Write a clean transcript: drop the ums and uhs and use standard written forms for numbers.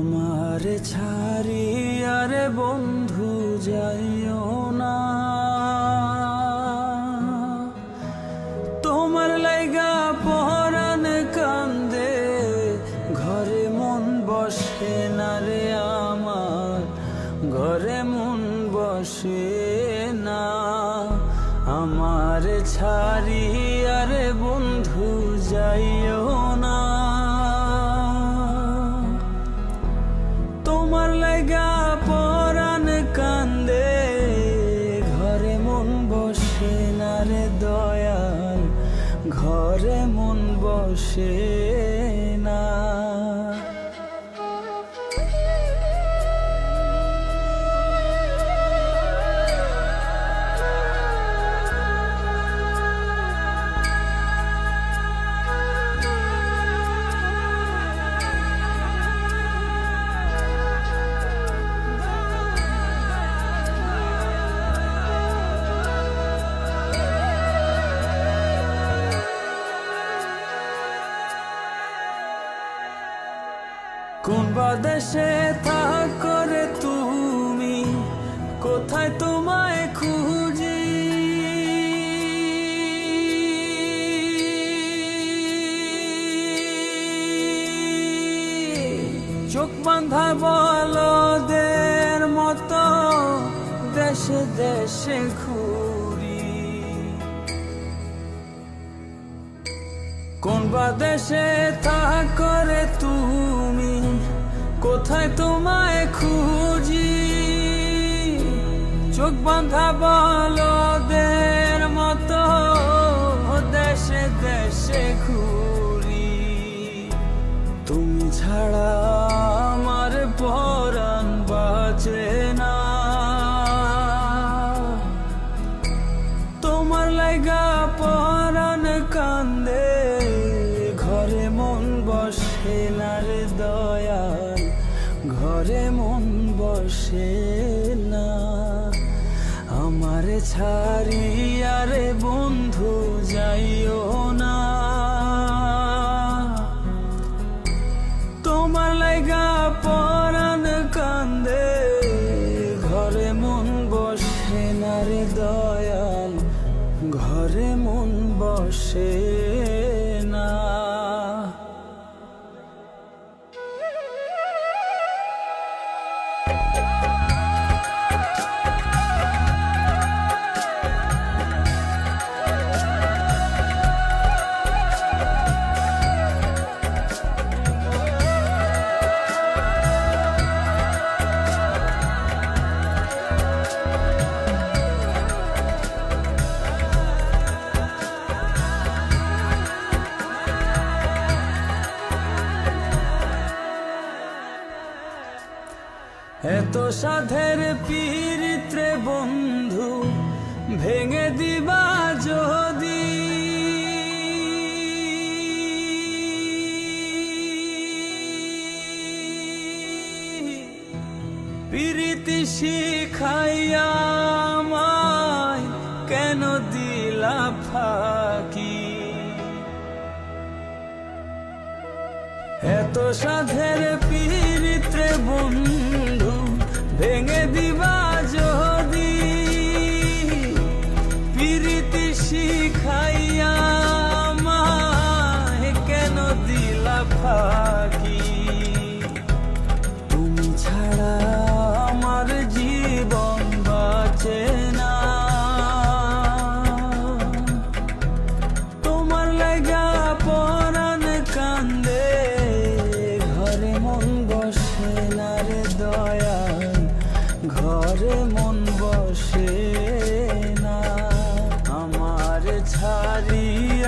আমার ছাড়িয়া রে বন্ধু যাইও না, তোমার লাইগা পরাণ কান্দে, ঘরে মন বসে না রে আমার, ঘরে মন বসে না। আমার ছাড়িয়া রে বন্ধু যাইও না, তোমার লাইগা পরাণ কান্দে, ঘরে মন বসে না রে দয়াল, ঘরে মন বসে না। কোন বাদেশে থাকো রে তুমি, কোথায় তোমায় খুঁজি, চোখ বাঁধা বলদের মতো দেশে দেশে ঘুরি। কোন বাদেশে থাকো রে তুমি, কোথায় তোমায় খুঁজি, চোখ বাঁধা বলদের মতো দেশে দেশে ঘুরি। তুমি ছাড়া আমার পরাণ বাঁচে না, তোমার লাইগা পরাণ কান্দে, ঘরে মন বসে না রে দয়াল, ঘরে মন বসে না। আমার ছাড়িয়া রে বন্ধু যাইও না, তোমার লাইগা পরাণ কান্দে, ঘরে মন বসে না রে দয়াল, ঘরে মন বসে না। এত সাধের পীড়িত্রে বন্ধু ভেঙে দিবা যদি, পীড়িতি শিখাইয়া আমায় কেন দিলা ফাঁকি। এত সাধের পীড়িত্রে বন্ধু ভেঙে দিবা যদি, পীড়িতি শিখাইয়া আমায় কেন দিলা ফাঁকি। তুমি ছাড়া আমার জীবন বাঁচে না, তোমার লাগা পরাণ কান্দে, ঘরে মন বসে না রে দয়াল, ঘরে মন বসে না। আমার ছাড়িয়া